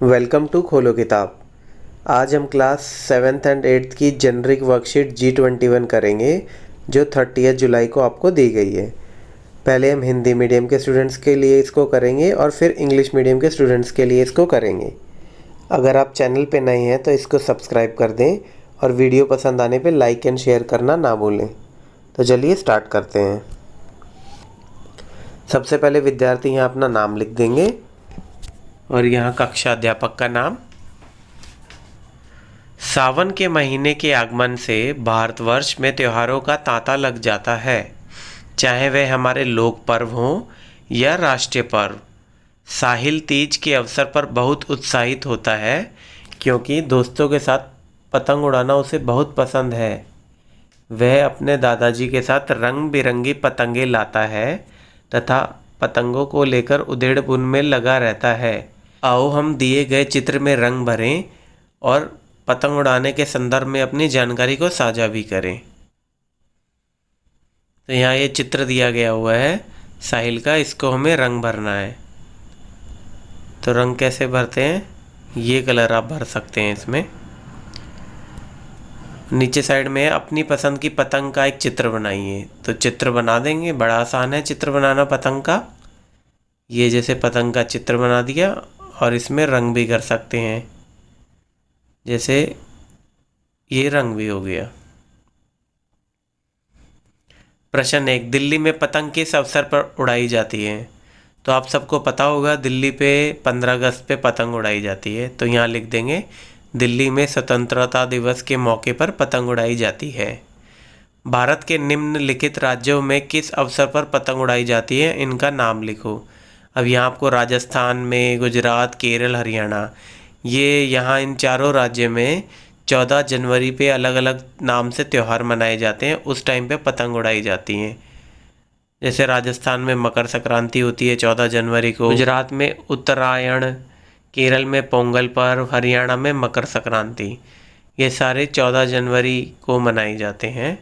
Welcome to खोलो किताब। आज हम क्लास 7th एंड 8th की जेनरिक वर्कशीट G21 करेंगे जो 30 जुलाई को आपको दी गई है। पहले हम हिंदी मीडियम के स्टूडेंट्स के लिए इसको करेंगे और फिर इंग्लिश मीडियम के स्टूडेंट्स के लिए इसको करेंगे। अगर आप चैनल पे नए हैं तो इसको सब्सक्राइब कर दें और वीडियो पसंद आने पे लाइक एंड शेयर करना ना भूलें। तो चलिए स्टार्ट करते हैं। सबसे पहले विद्यार्थी यहाँ अपना नाम लिख देंगे और यहाँ कक्षा अध्यापक का नाम। सावन के महीने के आगमन से भारतवर्ष में त्योहारों का तांता लग जाता है, चाहे वह हमारे लोक पर्व हों या राष्ट्रीय पर्व। साहिल तीज के अवसर पर बहुत उत्साहित होता है क्योंकि दोस्तों के साथ पतंग उड़ाना उसे बहुत पसंद है। वह अपने दादाजी के साथ रंग बिरंगी पतंगे लाता है तथा पतंगों को लेकर उधेड़-बुन में लगा रहता है। आओ हम दिए गए चित्र में रंग भरें और पतंग उड़ाने के संदर्भ में अपनी जानकारी को साझा भी करें। तो यहाँ ये चित्र दिया गया हुआ है साहिल का, इसको हमें रंग भरना है। तो रंग कैसे भरते हैं, ये कलर आप भर सकते हैं इसमें। नीचे साइड में अपनी पसंद की पतंग का एक चित्र बनाइए। तो चित्र बना देंगे, बड़ा आसान है चित्र बनाना पतंग का। ये जैसे पतंग का चित्र बना दिया और इसमें रंग भी कर सकते हैं, जैसे ये रंग भी हो गया। प्रश्न 1, दिल्ली में पतंग किस अवसर पर उड़ाई जाती है? तो आप सबको पता होगा दिल्ली पे 15 अगस्त पे पतंग उड़ाई जाती है। तो यहाँ लिख देंगे दिल्ली में स्वतंत्रता दिवस के मौके पर पतंग उड़ाई जाती है। भारत के निम्नलिखित राज्यों में किस अवसर पर पतंग उड़ाई जाती है, इनका नाम लिखो। अब यहाँ आपको राजस्थान में, गुजरात, केरल, हरियाणा, ये यहाँ इन चारों राज्यों में 14 जनवरी पे अलग अलग नाम से त्यौहार मनाए जाते हैं। उस टाइम पे पतंग उड़ाई जाती हैं। जैसे राजस्थान में मकर संक्रांति होती है 14 जनवरी को, गुजरात में उत्तरायण, केरल में पोंगल पर्व, हरियाणा में मकर संक्रांति। ये सारे 14 जनवरी को मनाए जाते हैं।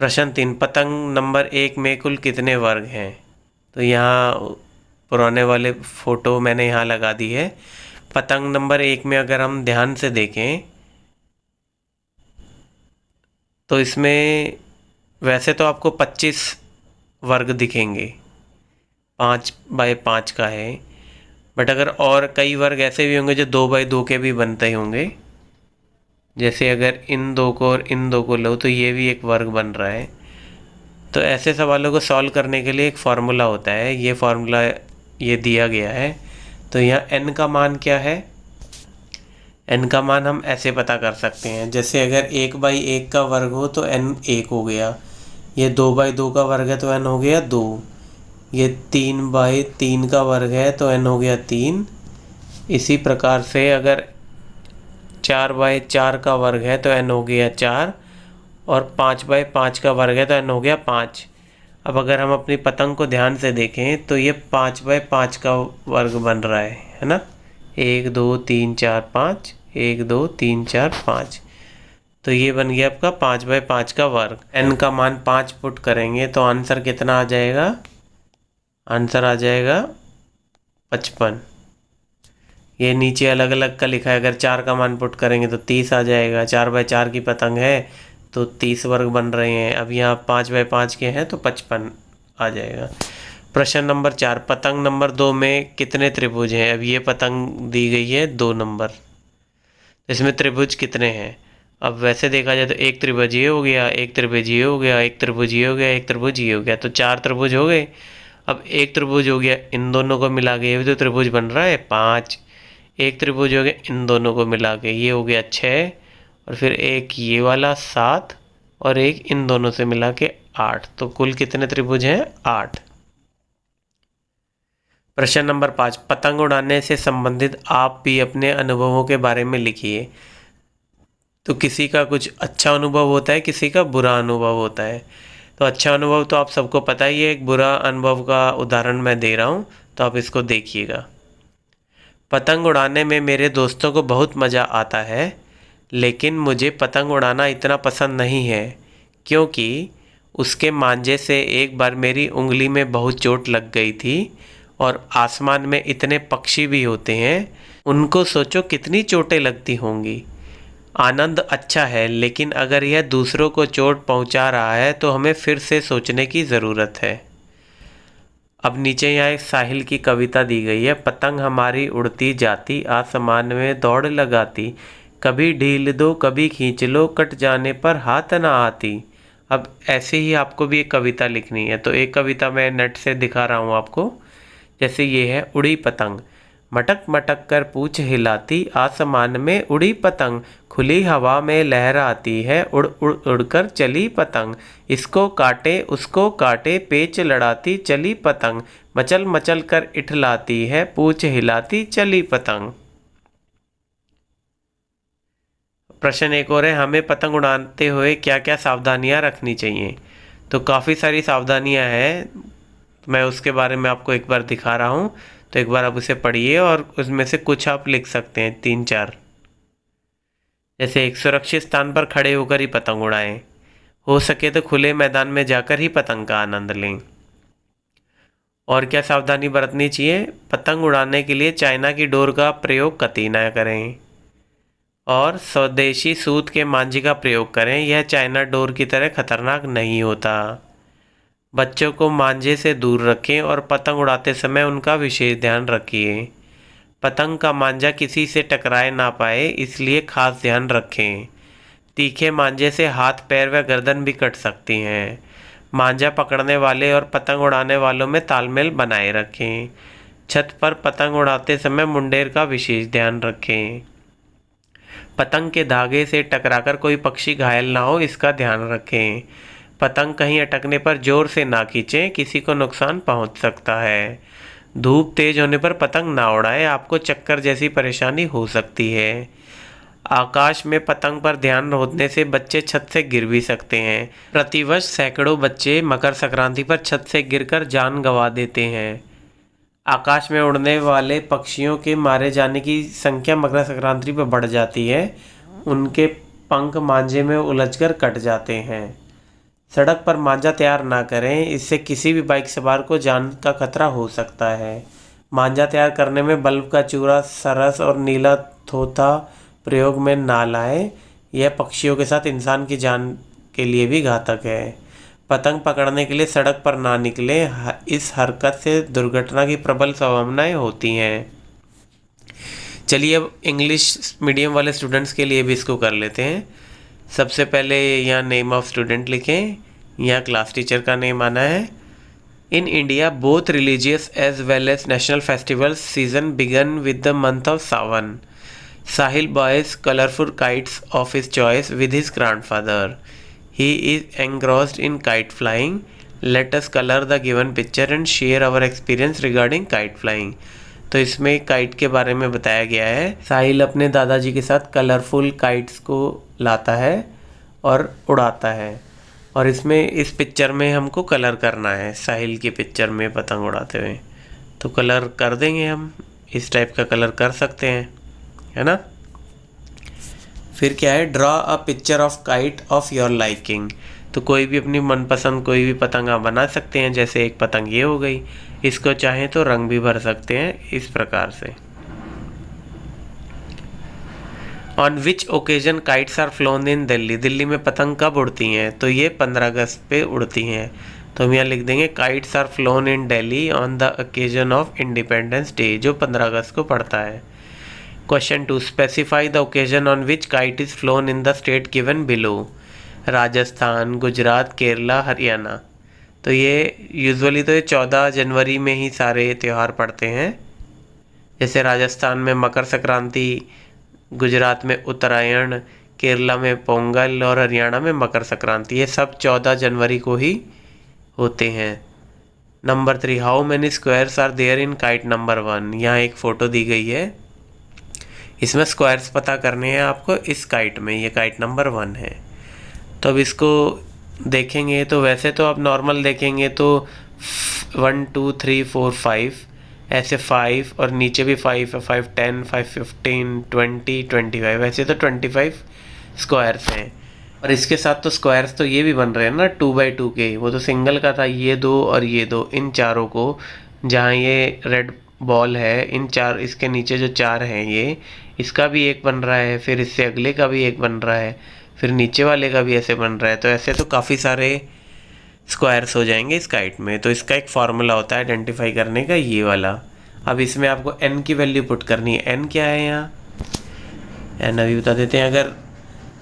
प्रश्न 3, पतंग नंबर 1 में कुल कितने वर्ग हैं? तो यहाँ पुराने वाले फ़ोटो मैंने यहाँ लगा दी है। पतंग नंबर 1 में अगर हम ध्यान से देखें तो इसमें वैसे तो आपको 25 वर्ग दिखेंगे, 5 बाय 5 का है। बट अगर और कई वर्ग ऐसे भी होंगे जो 2 बाय 2 के भी बनते ही होंगे। जैसे अगर इन दो को और इन दो को लो तो ये भी एक वर्ग बन रहा है। तो ऐसे सवालों को सॉल्व करने के लिए एक फार्मूला होता है, ये फार्मूला ये दिया गया है। तो यहाँ n का मान क्या है? n का मान हम ऐसे पता कर सकते हैं, जैसे अगर 1 बाई 1 का वर्ग हो तो n 1 हो गया। ये 2 बाई 2 का वर्ग है तो n हो गया 2। ये 3 बाई 3 का वर्ग है तो n हो गया 3। इसी प्रकार से अगर 4 बाई 4 का वर्ग है तो n हो गया 4 और 5 बाई 5 का वर्ग है तो n हो गया 5। अब अगर हम अपनी पतंग को ध्यान से देखें तो ये 5 बाई 5 का वर्ग बन रहा है ना। 1 2 3 4 5, 1 2 3 4 5। तो ये बन गया आपका 5 बाई 5 का वर्ग। n का मान 5 पुट करेंगे तो आंसर कितना आ जाएगा? आंसर आ जाएगा 55। ये नीचे अलग अलग का लिखा है, अगर 4 का मान पुट करेंगे तो 30 आ जाएगा। 4 बाई 4 की पतंग है तो 30 वर्ग बन रहे हैं। अब यहाँ 5 बाई 5 के हैं तो 55 आ जाएगा। प्रश्न नंबर 4, पतंग नंबर 2 में कितने त्रिभुज हैं? अब ये पतंग दी गई है 2 नंबर, इसमें त्रिभुज कितने हैं? अब वैसे देखा जाए तो एक त्रिभुज ये हो गया, एक त्रिभुज ये हो गया, एक त्रिभुज ये हो गया, एक त्रिभुज ये हो गया, तो 4 त्रिभुज हो गए। अब एक त्रिभुज हो गया, इन दोनों को मिला के ये भी तो त्रिभुज बन रहा है 5। एक त्रिभुज हो गया, इन दोनों को मिला के ये हो गया 6 और फिर एक ये वाला 7 और एक इन दोनों से मिला के 8। तो कुल कितने त्रिभुज हैं? 8। प्रश्न नंबर 5, पतंग उड़ाने से संबंधित आप भी अपने अनुभवों के बारे में लिखिए। तो किसी का कुछ अच्छा अनुभव होता है, किसी का बुरा अनुभव होता है। तो अच्छा अनुभव तो आप सबको पता ही है, एक बुरा अनुभव का उदाहरण मैं दे रहा हूँ, तो आप इसको देखिएगा। पतंग उड़ाने में मेरे दोस्तों को बहुत मज़ा आता है, लेकिन मुझे पतंग उड़ाना इतना पसंद नहीं है क्योंकि उसके मांझे से एक बार मेरी उंगली में बहुत चोट लग गई थी और आसमान में इतने पक्षी भी होते हैं, उनको सोचो कितनी चोटें लगती होंगी। आनंद अच्छा है, लेकिन अगर यह दूसरों को चोट पहुंचा रहा है तो हमें फिर से सोचने की ज़रूरत है। अब नीचे यहाँ एक साहिल की कविता दी गई है। पतंग हमारी उड़ती जाती, आसमान में दौड़ लगाती, कभी ढील दो कभी खींच लो, कट जाने पर हाथ ना आती। अब ऐसे ही आपको भी एक कविता लिखनी है, तो एक कविता मैं नेट से दिखा रहा हूँ आपको। जैसे ये है, उड़ी पतंग मटक मटक कर पूंछ हिलाती, आसमान में उड़ी पतंग, खुली हवा में लहराती है, उड़ उड़ उड़कर चली पतंग, इसको काटे उसको काटे पेच लड़ाती चली पतंग, मचल मचल कर इठलाती है, पूंछ हिलाती चली पतंग। प्रश्न एक और है, हमें पतंग उड़ाते हुए क्या क्या सावधानियां रखनी चाहिए। तो काफ़ी सारी सावधानियां हैं, मैं उसके बारे में आपको एक बार दिखा रहा हूँ, तो एक बार आप उसे पढ़िए और उसमें से कुछ आप लिख सकते हैं, 3-4। जैसे एक सुरक्षित स्थान पर खड़े होकर ही पतंग उड़ाएं, हो सके तो खुले मैदान में जाकर ही पतंग का आनंद लें। और क्या सावधानी बरतनी चाहिए, पतंग उड़ाने के लिए चाइना की डोर का प्रयोग कतई न करें और स्वदेशी सूत के मांझी का प्रयोग करें, यह चाइना डोर की तरह खतरनाक नहीं होता। बच्चों को मांझे से दूर रखें और पतंग उड़ाते समय उनका विशेष ध्यान रखिए। पतंग का मांझा किसी से टकराए ना पाए, इसलिए खास ध्यान रखें। तीखे मांझे से हाथ पैर व गर्दन भी कट सकती हैं। मांझा पकड़ने वाले और पतंग उड़ाने वालों में तालमेल बनाए रखें। छत पर पतंग उड़ाते समय मुंडेर का विशेष ध्यान रखें। पतंग के धागे से टकराकर कोई पक्षी घायल ना हो, इसका ध्यान रखें। पतंग कहीं अटकने पर जोर से ना खींचें, किसी को नुकसान पहुंच सकता है। धूप तेज होने पर पतंग ना उड़ाएं, आपको चक्कर जैसी परेशानी हो सकती है। आकाश में पतंग पर ध्यान होने से बच्चे छत से गिर भी सकते हैं। प्रतिवर्ष सैकड़ों बच्चे मकर संक्रांति पर छत से गिरकर जान गंवा देते हैं। आकाश में उड़ने वाले पक्षियों के मारे जाने की संख्या मकर संक्रांति पर बढ़ जाती है, उनके पंख मांझे में उलझकर कट जाते हैं। सड़क पर मांझा तैयार ना करें, इससे किसी भी बाइक सवार को जान का खतरा हो सकता है। मांझा तैयार करने में बल्ब का चूरा, सरस और नीला थोथा प्रयोग में ना लाएं, यह पक्षियों के साथ इंसान की जान के लिए भी घातक है। पतंग पकड़ने के लिए सड़क पर ना निकलें, इस हरकत से दुर्घटना की प्रबल संभावनाएं होती हैं। चलिए अब इंग्लिश मीडियम वाले स्टूडेंट्स के लिए भी इसको कर लेते हैं। सबसे पहले यहाँ नेम ऑफ स्टूडेंट लिखें, यहाँ क्लास टीचर का नेम आना है। In India both religious as well as national festivals season begin with the month of Sawan. Sahil buys colorful kites of his choice with his grandfather. He is engrossed in kite flying. Let us color the given picture and share our experience regarding kite flying. तो इसमें kite के बारे में बताया गया है। साहिल अपने दादाजी के साथ कलरफुल काइट्स को लाता है और उड़ाता है, और इसमें इस पिक्चर में हमको कलर करना है। साहिल की पिक्चर में पतंग उड़ाते हुए तो कलर कर देंगे हम, इस टाइप का कलर कर सकते हैं, है ना। फिर क्या है, draw a picture of kite of your liking. तो कोई भी अपनी मनपसंद कोई भी पतंग आप बना सकते हैं। जैसे एक पतंग ये हो गई, इसको चाहें तो रंग भी भर सकते हैं इस प्रकार से। On which occasion kites are flown in Delhi. Delhi में पतंग कब उड़ती हैं, तो ये 15 अगस्त पे उड़ती हैं। तो हम यहाँ लिख देंगे kites are flown in Delhi on the occasion of independence day, जो 15 अगस्त को पड़ता है। Question 2. Specify the occasion on which kite is flown in the state given below. Rajasthan, Gujarat, Kerala, Haryana. तो ये यूजुअली तो ये 14 जनवरी में ही सारे त्यौहार पड़ते हैं। जैसे राजस्थान में मकर संक्रांति, गुजरात में उत्तरायण, केरला में पोंगल और हरियाणा में मकर संक्रांति, ये सब 14 जनवरी को ही होते हैं। Number 3. How many squares are there in kite number 1। यहाँ एक फ़ोटो दी गई है, इसमें स्क्वायर्स पता करने हैं आपको इस काइट में। ये काइट नंबर 1 है। तो अब इसको देखेंगे तो वैसे तो आप नॉर्मल देखेंगे तो 1 2 3 4 5 ऐसे 5 और नीचे भी 5 है, 5 10 5 15 20 25, वैसे तो 25 स्क्वायर्स हैं। और इसके साथ तो स्क्वायर्स तो ये भी बन रहे हैं ना 2 बाई 2 के, वो तो सिंगल का था, ये 2 और ये 2, इन चारों को जहाँ ये रेड बॉल है, इन चार, इसके नीचे जो चार हैं ये, इसका भी एक बन रहा है, फिर इससे अगले का भी एक बन रहा है, फिर नीचे वाले का भी ऐसे बन रहा है। तो ऐसे तो काफ़ी सारे स्क्वायर्स हो जाएंगे इस काइट में। तो इसका एक फार्मूला होता है आइडेंटिफाई करने का, ये वाला। अब इसमें आपको n की वैल्यू पुट करनी है। n क्या है यहाँ, n अभी बता देते हैं। अगर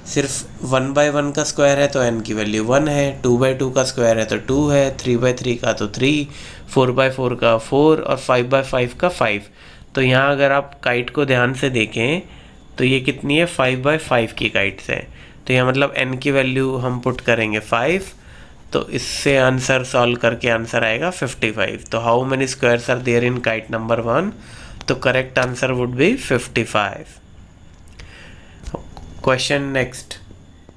सिर्फ 1/1 का स्क्वायर है तो n की वैल्यू 1 है, 2/2 का स्क्वायर है तो 2 है, 3/3 का तो 3, 4/4 का 4 और 5/5 का 5। तो यहाँ अगर आप काइट को ध्यान से देखें तो ये कितनी है, 5/5 की काइट्स है। तो यहाँ मतलब n की वैल्यू हम पुट करेंगे 5, तो इससे आंसर सॉल्व करके आंसर आएगा 55। तो how many squares are there in kite number 1, तो correct answer would be 55। Question next,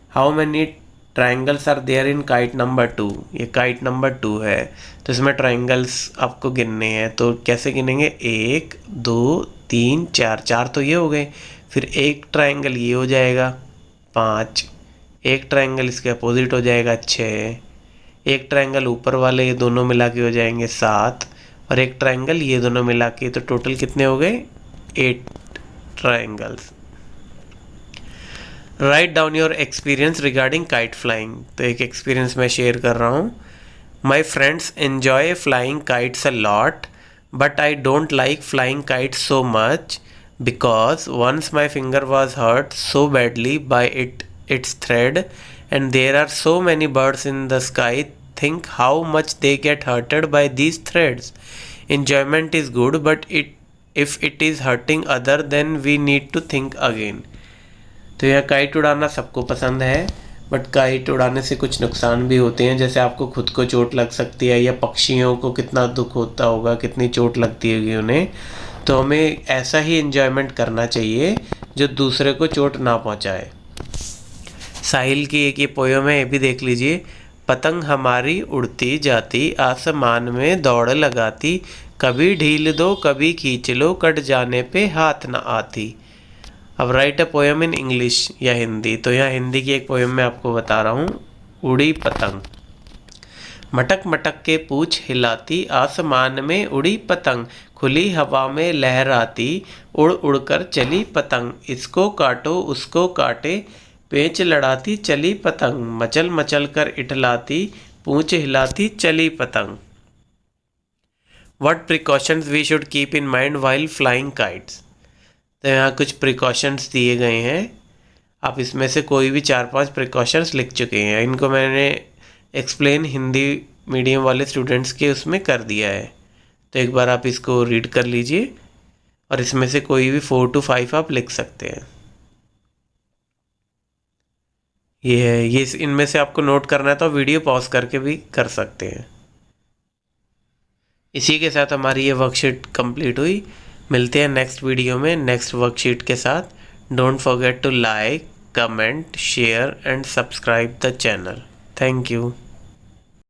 how many triangles are there in kite number 2। ये काइट नंबर 2 है, तो इसमें ट्राइंगल्स आपको गिनने हैं। तो कैसे गिनेंगे, 1 2 3 4, 4 तो ये हो गए, फिर एक ट्राइंगल ये हो जाएगा 5, एक ट्राइंगल इसके अपोजिट हो जाएगा 6, एक ट्राइंगल ऊपर वाले ये दोनों मिला के हो जाएंगे 7, और एक ट्राइंगल ये दोनों मिला के, तो टोटल कितने हो गए, 8 triangles. Write down your experience regarding kite flying. तो एक एक्सपीरियंस मैं शेयर कर रहा हूँ। My friends enjoy flying kites a lot, but I don't like flying kites so much because once my finger was hurt so badly by its thread, and there are so many birds in the sky. Think how much they get hurted by these threads. Enjoyment is good, but if it is hurting other, then we need to think again. तो यह kite उड़ाना सबको पसंद है, but kite उड़ाने से कुछ नुकसान भी होते हैं, जैसे आपको खुद को चोट लग सकती है, या पक्षियों को कितना दुख होता होगा, कितनी चोट लगती होगी उन्हें। तो हमें ऐसा ही एंजॉयमेंट करना चाहिए जो दूसरे को चोट ना पहुंचाए। साहिल की एक ये पोयम है, ये भी देख लीजिए। पतंग हमारी उड़ती जाती, आसमान में दौड़ लगाती, कभी ढील दो कभी खींच लो, कट जाने पे हाथ न आती। अब right a poem in English या हिंदी। तो यहाँ हिंदी की एक पोयम मैं आपको बता रहा हूँ। उड़ी पतंग, मटक मटक के पूछ हिलाती, आसमान में उड़ी पतंग, खुली हवा में लहराती, उड़ उड़ कर चली पतंग, इसको काटो उसको काटे, पेंच लड़ाती चली पतंग, मचल मचल कर इठलाती, पूंछ हिलाती चली पतंग। What precautions we should keep in mind while flying kites. तो यहाँ कुछ प्रिकॉशंस दिए गए हैं, आप इसमें से कोई भी 4-5 प्रिकॉशंस लिख चुके हैं। इनको मैंने एक्सप्लेन हिंदी मीडियम वाले स्टूडेंट्स के उसमें कर दिया है, तो एक बार आप इसको रीड कर लीजिए, और इसमें से कोई भी 4 to 5 आप लिख सकते हैं। ये है, ये इनमें से आपको नोट करना है तो वीडियो पॉज करके भी कर सकते हैं। इसी के साथ हमारी ये वर्कशीट कंप्लीट हुई। मिलते हैं नेक्स्ट वीडियो में नेक्स्ट वर्कशीट के साथ। Don't forget to like, comment, share and subscribe the channel. Thank you.